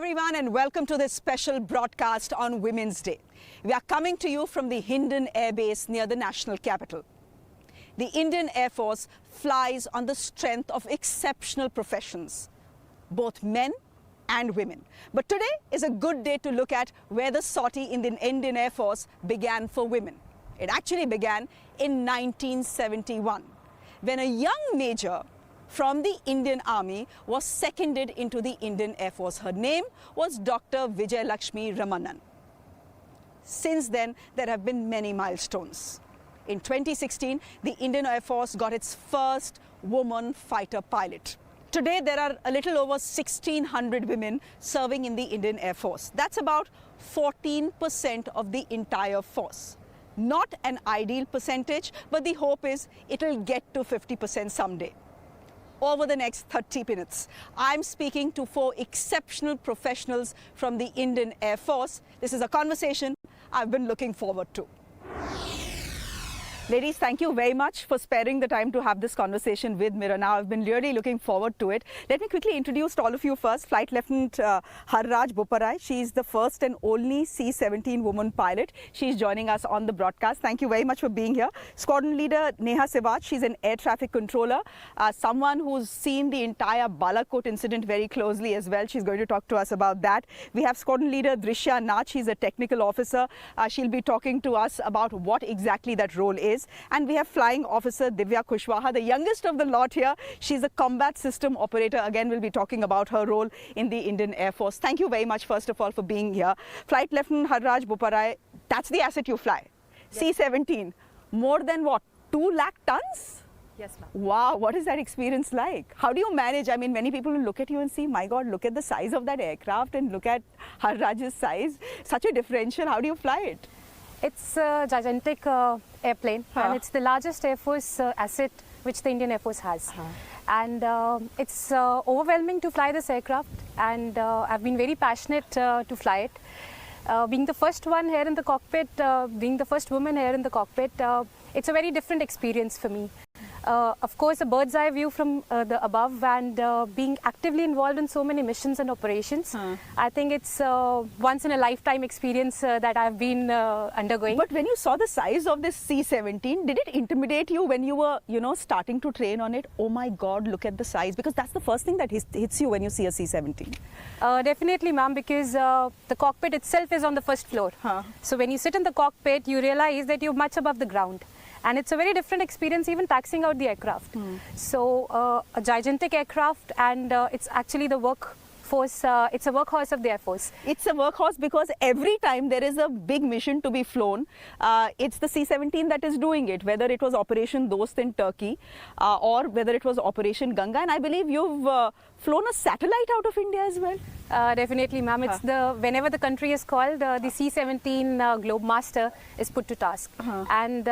everyone, and welcome to this special broadcast on Women's Day. We are coming to you from the Hindon Airbase near the national capital. The Indian Air Force flies on the strength of exceptional professions, both men and women. But today is a good day to look at where the sortie in the Indian Air Force began for women. It actually began in 1971, when a young major from the Indian Army was seconded into the Indian Air Force. Her name was Dr. Vijayalakshmi Ramanan. Since then, there have been many milestones. In 2016, the Indian Air Force got its first woman fighter pilot. Today, there are a little over 1,600 women serving in the Indian Air Force. That's about 14% of the entire force. Not an ideal percentage, but the hope is it'll get to 50% someday. Over the next 30 minutes, I'm speaking to 4 exceptional professionals from the Indian Air Force. This is a conversation I've been looking forward to. Ladies, thank you very much for sparing the time to have this conversation with Mirana. I've been really looking forward to it. Let me quickly introduce all of you first. Flight Lieutenant Harraj Boparai. She's the first and only C17 woman pilot. She's joining us on the broadcast. Thank you very much for being here. Squadron Leader Neha Sivat. She's an air traffic controller, someone who's seen the entire Bala Court incident very closely as well. She's going to talk to us about that. We have Squadron Leader Drishya Nach. She's a technical officer. She'll be talking to us about what exactly that role is. And we have Flying Officer Divya Kushwaha, the youngest of the lot here. She's a combat system operator. Again, we'll be talking about her role in the Indian Air Force. Thank you very much, first of all, for being here. Flight Lieutenant Harraj Boparai, that's the asset you fly. Yes. C17, more than what, 2 lakh tons? Yes, ma'am. Wow, what is that experience like? How do you manage? I mean, many people will look at you and see, my God, look at the size of that aircraft and look at Harraj's size. Such a differential. How do you fly it? It's a gigantic airplane, and it's the largest Air Force asset which the Indian Air Force has. And it's overwhelming to fly this aircraft, and I've been very passionate to fly it. Being the first one here in the cockpit, being the first woman here in the cockpit, it's a very different experience for me. Of course, a bird's eye view from the above, and being actively involved in so many missions and operations. I think it's once in a lifetime experience that I've been undergoing. But when you saw the size of this C-17, did it intimidate you when you were, starting to train on it? Oh my God, look at the size, because that's the first thing that hits you when you see a C-17. Definitely, ma'am, because the cockpit itself is on the first floor. So when you sit in the cockpit, you realize that you're much above the ground. And it's a very different experience even taxiing out the aircraft. So a gigantic aircraft, and it's actually the workforce, it's a workhorse of the Air Force. It's a workhorse because every time there is a big mission to be flown, it's the C-17 that is doing it, whether it was Operation Dost in Turkey or whether it was Operation Ganga. And I believe you've flown a satellite out of India as well. Definitely, ma'am. It's whenever the country is called, the C-17 Globe Master is put to task. And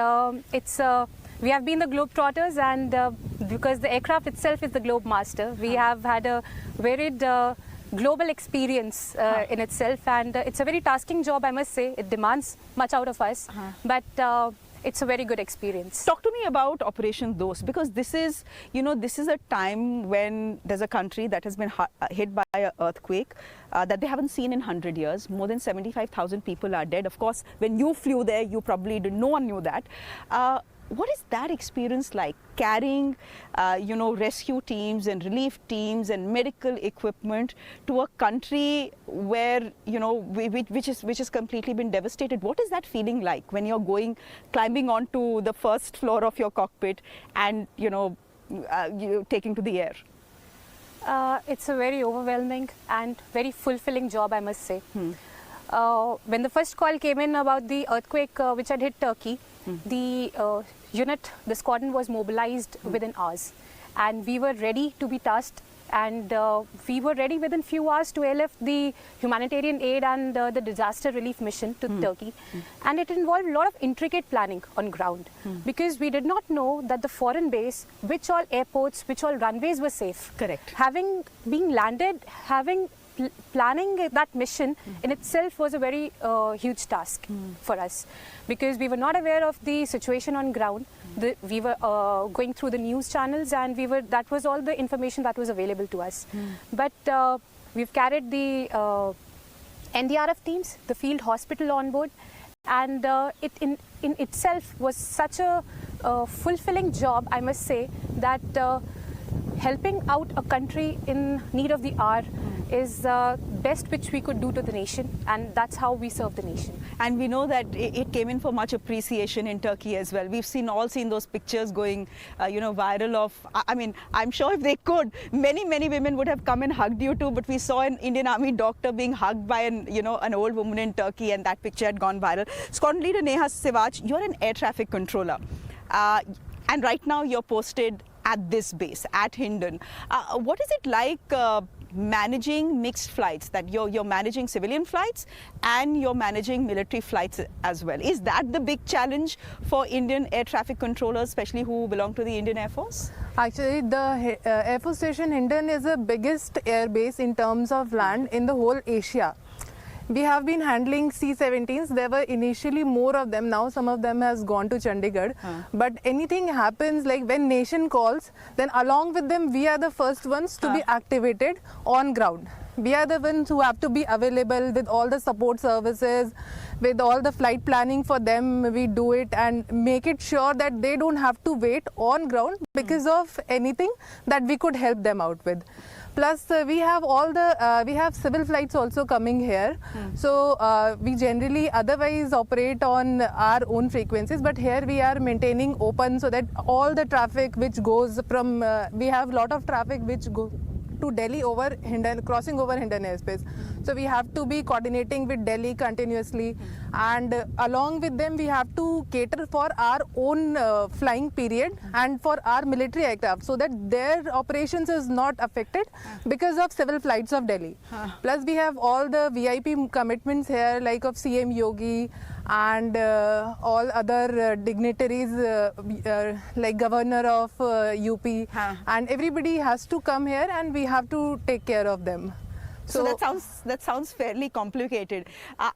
we have been the Globetrotters, and because the aircraft itself is the Globe Master, we have had a varied global experience in itself, and it's a very tasking job, I must say. It demands much out of us, but it's a very good experience. Talk to me about Operation Dost, because this is, this is a time when there's a country that has been hit by an earthquake that they haven't seen in 100 years. More than 75,000 people are dead. Of course, when you flew there, you probably did. No one knew that. What is that experience like, carrying, rescue teams and relief teams and medical equipment to a country where, which is completely been devastated? What is that feeling like when you're climbing onto the first floor of your cockpit and, you taking to the air? It's a very overwhelming and very fulfilling job, I must say. When the first call came in about the earthquake which had hit Turkey, the the squadron was mobilized within hours, and we were ready to be tasked, and we were ready within few hours to airlift the humanitarian aid and the disaster relief mission to Turkey. And it involved a lot of intricate planning on ground, because we did not know that the foreign base, which all airports, which all runways were safe. Correct. Having been landed, planning that mission in itself was a very huge task for us, because we were not aware of the situation on ground. We were going through the news channels, and that was all the information that was available to us. But We've carried the NDRF teams, the field hospital on board, and it in itself was such a fulfilling job, I must say, that helping out a country in need of the hour is the best which we could do to the nation, and that's how we serve the nation. And we know that it came in for much appreciation in Turkey as well. We've all seen those pictures going, viral of, I mean, I'm sure if they could, many women would have come and hugged you too, but we saw an Indian Army doctor being hugged by an old woman in Turkey, and that picture had gone viral. Squadron Leader Neha Sewaj, you're an air traffic controller, and right now you're posted at this base, at Hindon. What is it like managing mixed flights, that you're managing civilian flights and you're managing military flights as well? Is that the big challenge for Indian air traffic controllers, especially who belong to the Indian Air Force? Actually, the Air Force Station Hindon is the biggest air base in terms of land in the whole Asia. We have been handling C17s. There were initially more of them. Now some of them has gone to Chandigarh. But anything happens, like when nation calls, then along with them, we are the first ones to be activated on ground. We are the ones who have to be available with all the support services, with all the flight planning for them. We do it and make it sure that they don't have to wait on ground because of anything that we could help them out with. Plus, we have we have civil flights also coming here. So we generally otherwise operate on our own frequencies, but here we are maintaining open so that all the traffic which goes from, we have a lot of traffic which goes to Delhi over Hindon, crossing over Hindon airspace. So we have to be coordinating with Delhi continuously, and along with them we have to cater for our own flying period and for our military aircraft, so that their operations is not affected because of civil flights of Delhi. Plus we have all the VIP commitments here, like of CM Yogi and all other dignitaries like Governor of UP, and everybody has to come here and we have to take care of them. So that sounds fairly complicated.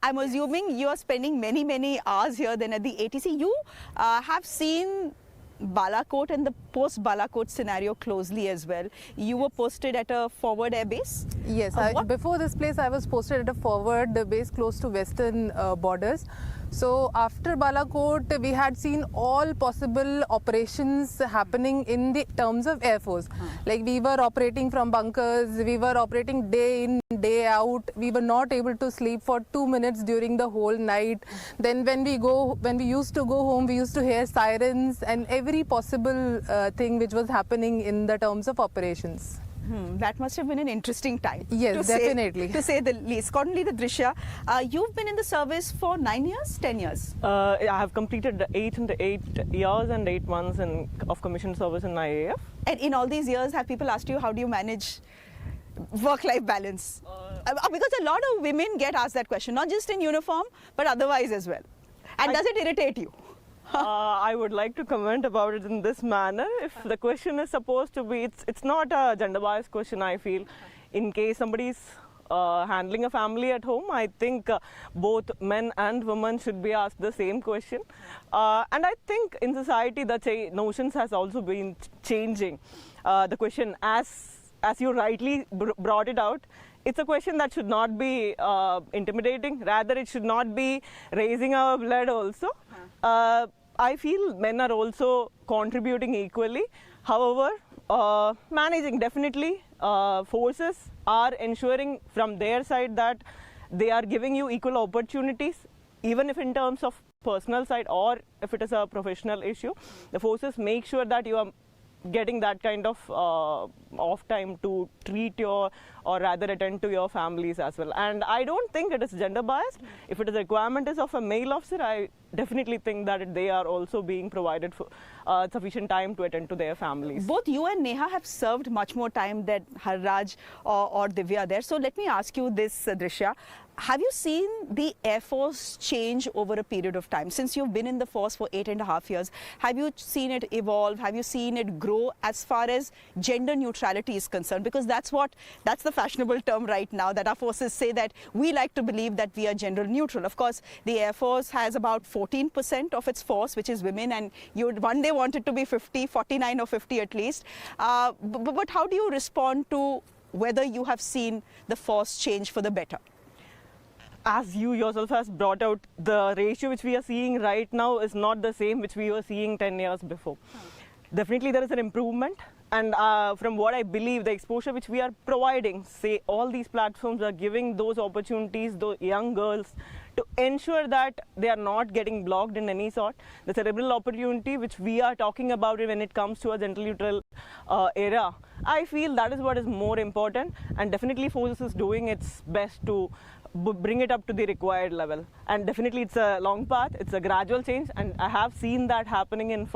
I'm assuming you are spending many hours here then at the ATC. You have seen Bala Court and the post-Bala Court scenario closely as well. You were posted at a forward air base? Yes, before this place I was posted at a forward base close to western borders. So after Bala Court, we had seen all possible operations happening in the terms of Air Force. Like we were operating from bunkers, we were operating day in, day out. We were not able to sleep for 2 minutes during the whole night. Then when we used to go home, we used to hear sirens and every possible thing which was happening in the terms of operations. That must have been an interesting time. Yes, definitely. To say the least. Squadron Leader Drisha, you've been in the service for 9 years, 10 years? I have completed 8 years and 8 months of commissioned service in IAF. And in all these years, have people asked you, how do you manage work-life balance? Because a lot of women get asked that question, not just in uniform, but otherwise as well. And does it irritate you? I would like to comment about it in this manner. If the question is supposed to be, it's not a gender biased question, I feel. In case somebody's handling a family at home, I think both men and women should be asked the same question. And I think in society the notions has also been changing. The question, as you rightly brought it out, it's a question that should not be intimidating. Rather, it should not be raising our blood also. I feel men are also contributing equally. However, managing definitely, forces are ensuring from their side that they are giving you equal opportunities, even if in terms of personal side or if it is a professional issue. The forces make sure that you are getting that kind of off time to treat your, or rather attend to your families as well. And I don't think it is gender biased. If it is a requirement is of a male officer, I definitely think that they are also being provided for sufficient time to attend to their families. Both you and Neha have served much more time than Harraj or Divya there. So let me ask you this, Drisha. Have you seen the Air Force change over a period of time? Since you've been in the force for 8.5 years, have you seen it evolve? Have you seen it grow as far as gender neutrality is concerned? Because that's the fashionable term right now, that our forces say that we like to believe that we are gender neutral. Of course, the Air Force has about 14% of its force, which is women, and you would one day want it to be 50, 49 or 50 at least. But how do you respond to whether you have seen the force change for the better. As you yourself has brought out, the ratio which we are seeing right now is not the same which we were seeing 10 years before. Definitely there is an improvement, and from what I believe, the exposure which we are providing, say all these platforms are giving those opportunities, those young girls, to ensure that they are not getting blocked in any sort. The cerebral opportunity which we are talking about when it comes to a gender neutral era, I feel that is what is more important, and definitely Forces is doing its best to bring it up to the required level. And definitely it's a long path, it's a gradual change, and I have seen that happening in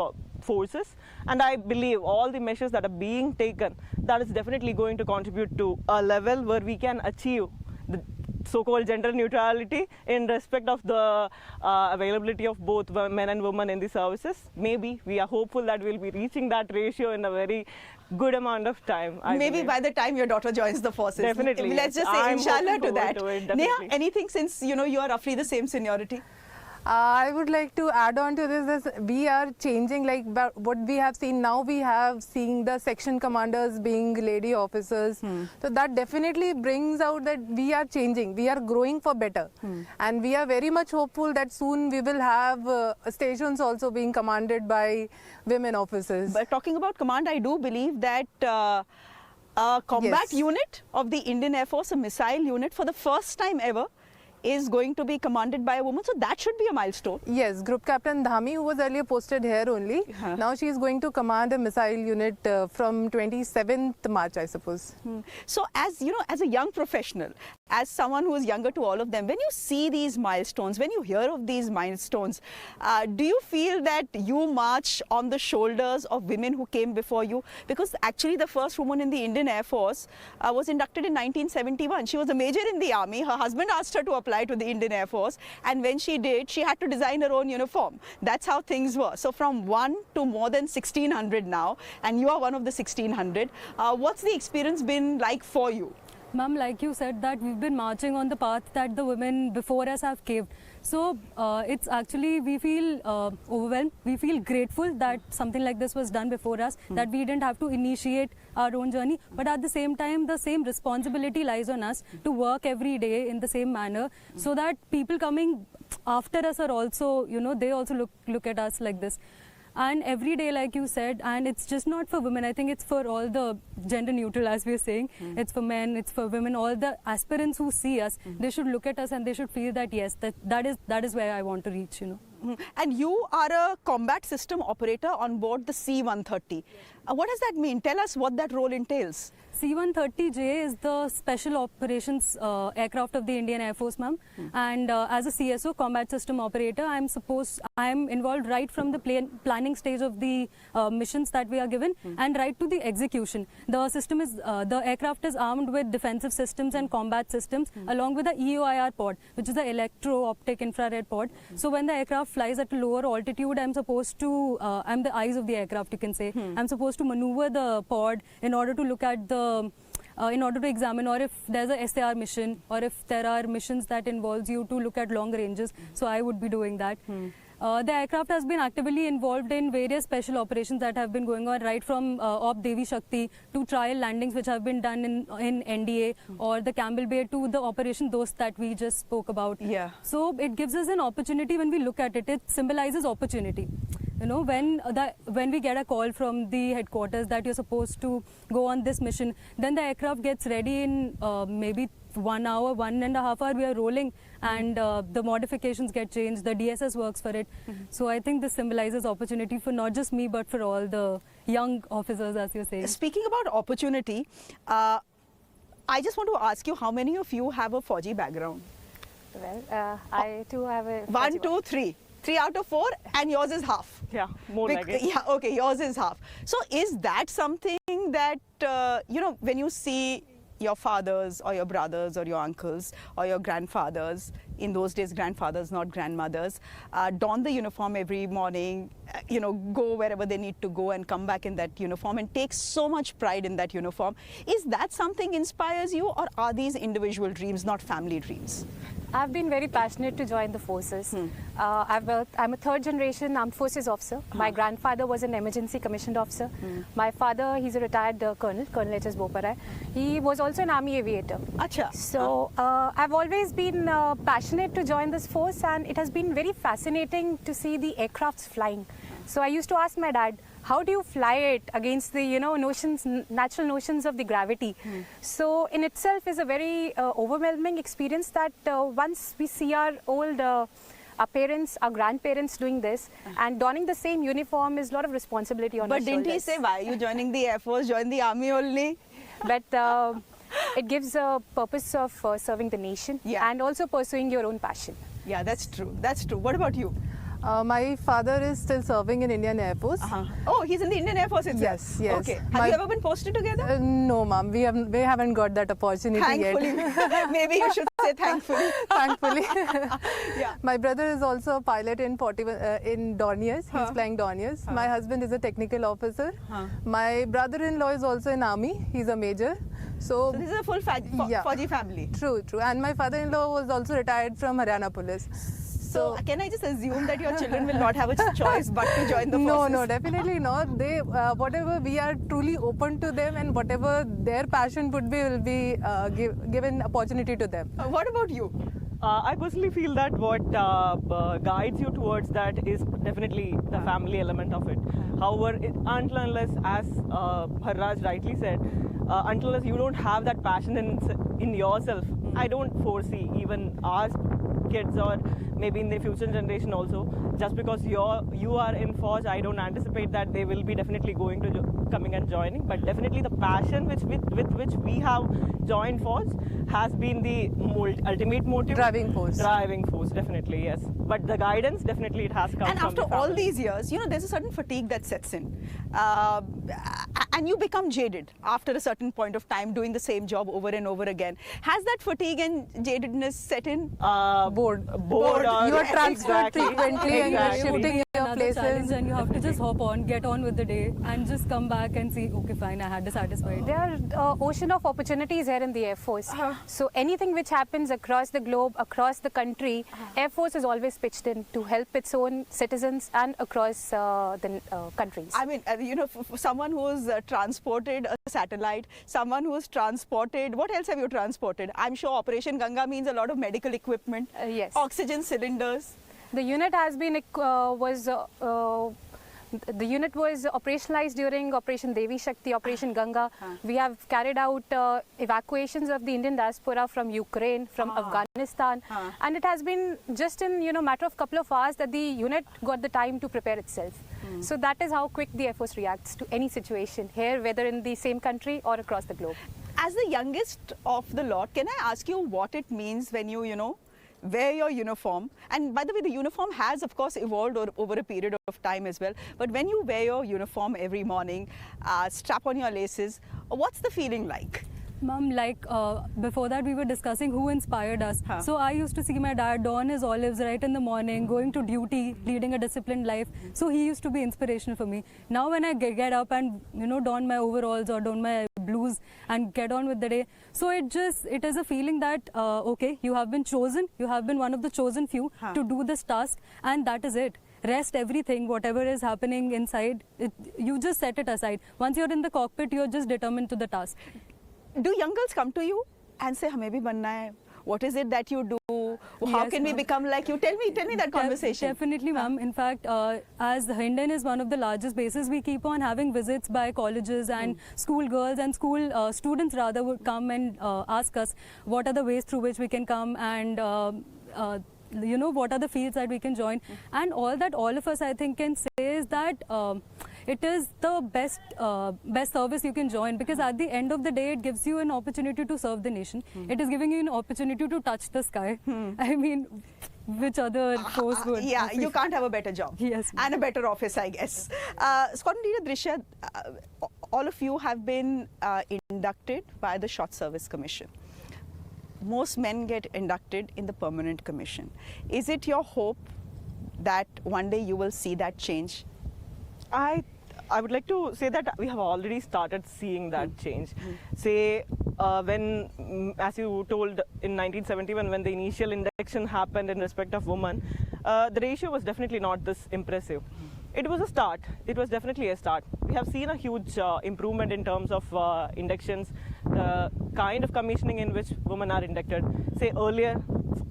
Forces, and I believe all the measures that are being taken, that is definitely going to contribute to a level where we can achieve the so-called gender neutrality in respect of the availability of both men and women in the services. Maybe we are hopeful that we'll be reaching that ratio in a very good amount of time. Maybe by the time your daughter joins the forces. Definitely. Let's just say I'm inshallah looking to that. forward to it, Neha, definitely. anything, since you are roughly the same seniority? I would like to add on to this, we are changing, like what we have seen now, we have seen the section commanders being lady officers. So that definitely brings out that we are changing, we are growing for better. And we are very much hopeful that soon we will have stations also being commanded by women officers. But talking about command, I do believe that a combat unit of the Indian Air Force, a missile unit, for the first time ever, is going to be commanded by a woman. So that should be a milestone. Yes, Group Captain Dhami, who was earlier posted here only, now she is going to command a missile unit from 27th March, I suppose. So as as a young professional, as someone who is younger to all of them, when you see these milestones, when you hear of these milestones, do you feel that you march on the shoulders of women who came before you? Because actually the first woman in the Indian Air Force was inducted in 1971. She was a major in the army. Her husband asked her to apply to the Indian Air Force, and when she did, she had to design her own uniform. That's how things were. So from 1 to more than 1600 now, and you are one of the 1600. What's the experience been like for you? Ma'am, like you said, that we've been marching on the path that the women before us have paved. So it's actually, we feel overwhelmed, we feel grateful that something like this was done before us, that we didn't have to initiate our own journey, but at the same time the same responsibility lies on us to work every day in the same manner, so that people coming after us are also, they also look at us like this. And every day, like you said, and it's just not for women, I think it's for all the gender neutral, as we're saying. It's for men, it's for women, all the aspirants who see us, they should look at us and they should feel that yes, that is where I want to reach, And you are a combat system operator on board the C-130. What does that mean? Tell us what that role entails. C-130J is the special operations aircraft of the Indian Air Force, ma'am. And as a CSO, combat system operator, I'm involved right from the planning stage of the missions that we are given and right to the execution. The aircraft is armed with defensive systems and combat systems along with the EOIR pod, which is the electro-optic infrared pod. So when the aircraft flies at a lower altitude, I'm the eyes of the aircraft, you can say. I'm supposed to maneuver the pod in order to look at in order to examine, or if there's a SAR mission, or if there are missions that involves you to look at long ranges. So I would be doing that. The aircraft has been actively involved in various special operations that have been going on, right from Op Devi Shakti to trial landings which have been done in NDA or the Campbell Bay to the Operation Dost that we just spoke about. Yeah. So it gives us an opportunity. When we look at it, it symbolizes opportunity. When we get a call from the headquarters that you're supposed to go on this mission, then the aircraft gets ready in maybe 1 hour, 1.5 hours, we are rolling, and the modifications get changed, the DSS works for it. So I think this symbolizes opportunity for not just me, but for all the young officers, as you're saying. Speaking about opportunity, I just want to ask you, how many of you have a Fauji background? Well, I too have a... 1, 2, 3. 3 out of 4, and yours is half. Yeah, more like it. Yeah, okay, yours is half. So is that something that, when you see your fathers or your brothers or your uncles or your grandfathers, in those days grandfathers, not grandmothers, don the uniform every morning, go wherever they need to go and come back in that uniform and take so much pride in that uniform, is that something inspires you, or are these individual dreams, not family dreams? I've been very passionate to join the forces. I'm a third generation armed forces officer. My grandfather was an emergency commissioned officer. My father, he's a retired Colonel H.S. Boparai. He was also an army aviator. Acha. So I've always been passionate to join this force, and it has been very fascinating to see the aircrafts flying. So I used to ask my dad, how do you fly it against the natural notions of the gravity? So in itself is a very overwhelming experience that once we see our old our parents, our grandparents doing this and donning the same uniform is a lot of responsibility on our But shoulders. didn't he say, why are you joining the Air Force, join the army only? But it gives a purpose of serving the nation and also pursuing your own passion. Yeah, that's true. That's true. What about you? My father is still serving in Indian Air Force. Oh, he's in the Indian Air Force itself? Yes, yes. Okay. Have you ever been posted together? No, ma'am. We haven't got that opportunity Thankfully. yet. Maybe you should say thankfully. Thankfully. Yeah. My brother is also a pilot in Dorniers. He's flying Dorniers. My husband is a technical officer. My brother-in-law is also in army. He's a major. So this is a full Fauji family. True, true. And my father-in-law was also retired from Haryana Police. So can I just assume that your children will not have a choice but to join the forces? No, definitely not. They, whatever we are truly open to them, and whatever their passion would be, will be given opportunity to them. What about you? I personally feel that what guides you towards that is definitely the family element of it. However, until unless, as Harraj rightly said, until unless you don't have that passion in yourself, I don't foresee even our kids or maybe in the future generation also, just because you are in Fauj, I don't anticipate that they will be definitely going to coming and joining, but definitely the passion with which we have joined Fauj has been the ultimate motive. Driving force. Driving force, definitely, yes. But the guidance, definitely it has come And from after the family. all these years, there's a certain fatigue that sets in. And you become jaded after a certain point of time doing the same job over and over again. Has that fatigue and jadedness set in? Bored. You are transferred frequently and you are shifting your Another challenge, places. and you have to just hop on, get on with the day, and just come back and see, okay, fine, I had a satisfied. There are ocean of opportunities here in the Air Force. So anything which happens across the globe, across the country, Air Force is always pitched in to help its own citizens and across the countries. I mean, for someone who's transported a satellite, someone who's transported, what else have you transported? I'm sure Operation Ganga means a lot of medical equipment, Yes. oxygen cylinders. The unit has been the unit was operationalized during Operation Devi Shakti, Operation Ganga. We have carried out evacuations of the Indian diaspora from Ukraine, from Afghanistan, and it has been just in matter of couple of hours that the unit got the time to prepare itself. So that is how quick the Air Force reacts to any situation here, whether in the same country or across the globe. As the youngest of the lot, can I ask you what it means when you wear your uniform? And by the way, the uniform has of course evolved over a period of time as well. But when you wear your uniform every morning, strap on your laces, what's the feeling like? Mom, before that we were discussing who inspired us. So I used to see my dad don his olives right in the morning, going to duty, leading a disciplined life. So he used to be inspirational for me. Now when I get up and don my overalls or don my blues and get on with the day, so it is a feeling that okay, you have been chosen, you have been one of the chosen few to do this task, and that is it. Rest everything, whatever is happening inside, you just set it aside. Once you're in the cockpit, you're just determined to the task. Do young girls come to you and say, "Hame bhi banna hai"? What is it that you do? How Yes, can we ma'am. become like you? Tell me that conversation. Definitely, ma'am. In fact, as Hindon is one of the largest bases, we keep on having visits by colleges and school girls and school students rather would come and ask us what are the ways through which we can come and what are the fields that we can join. And all of us I think can say is that it is the best service you can join, because at the end of the day it gives you an opportunity to serve the nation. It is giving you an opportunity to touch the sky. I mean, which other force would? Yeah, you can't have a better job. Yes. And a better office, I guess. Scott and Dina, Drisha, all of you have been inducted by the Short Service Commission. Most men get inducted in the Permanent Commission. Is it your hope that one day you will see that change? I would like to say that we have already started seeing that change. Say, when, as you told, in 1971, when the initial induction happened in respect of women, the ratio was definitely not this impressive. It was a start. It was definitely a start. We have seen a huge improvement in terms of inductions, the kind of commissioning in which women are inducted. Say earlier,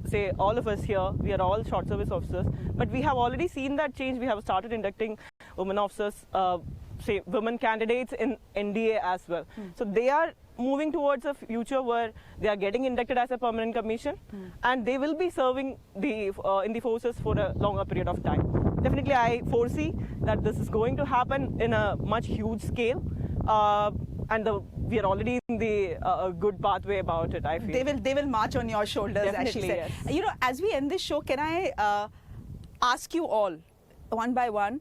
say all of us here, we are all short service officers, but we have already seen that change. We have started inducting women officers, say women candidates in NDA as well. So they are moving towards a future where they are getting inducted as a permanent commission, and they will be serving the in the forces for a longer period of time. Definitely, I foresee that this is going to happen in a much huge scale, and we are already in the good pathway about it. I feel They will march on your shoulders, as she Definitely, said. yes. You know, as we end this show, can I ask you all, one by one,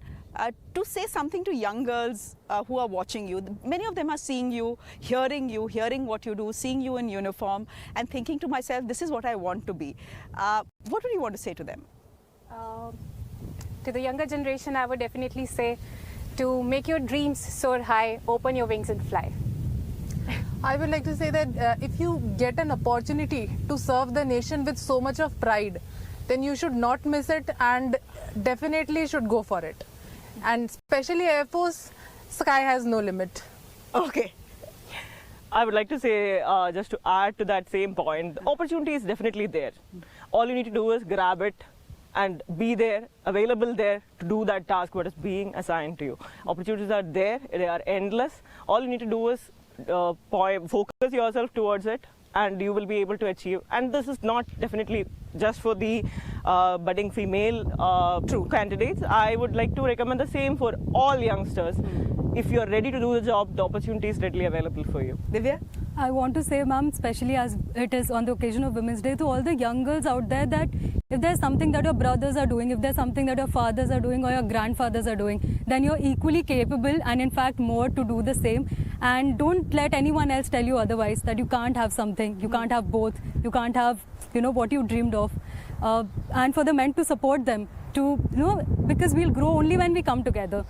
to say something to young girls who are watching you? Many of them are seeing you, hearing what you do, seeing you in uniform, and thinking to myself, this is what I want to be. What would you want to say to them? To the younger generation, I would definitely say to make your dreams soar high, open your wings and fly. I would like to say that if you get an opportunity to serve the nation with so much of pride, then you should not miss it and definitely should go for it. And especially Air Force, sky has no limit. Okay. I would like to say, just to add to that same point, the opportunity is definitely there. All you need to do is grab it and be there, available there to do that task what is being assigned to you. Opportunities are there, they are endless. All you need to do is focus yourself towards it, and you will be able to achieve. And this is not definitely just for the budding female candidates. I would like to recommend the same for all youngsters. If you are ready to do the job, the opportunity is readily available for you. Divya? I want to say, ma'am, especially as it is on the occasion of Women's Day, to all the young girls out there, that if there's something that your brothers are doing, if there's something that your fathers are doing or your grandfathers are doing, then you're equally capable and in fact more to do the same. And don't let anyone else tell you otherwise, that you can't have something, you can't have both, you can't have, what you dreamed of. And for the men to support them, because we'll grow only when we come together.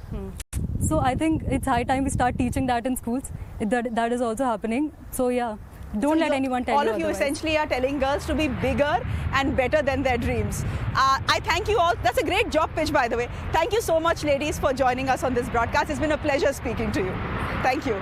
So I think it's high time we start teaching that in schools. That is also happening. So yeah, don't let anyone tell you All of you otherwise. essentially are telling girls to be bigger and better than their dreams. I thank you all. That's a great job pitch, by the way. Thank you so much, ladies, for joining us on this broadcast. It's been a pleasure speaking to you. Thank you.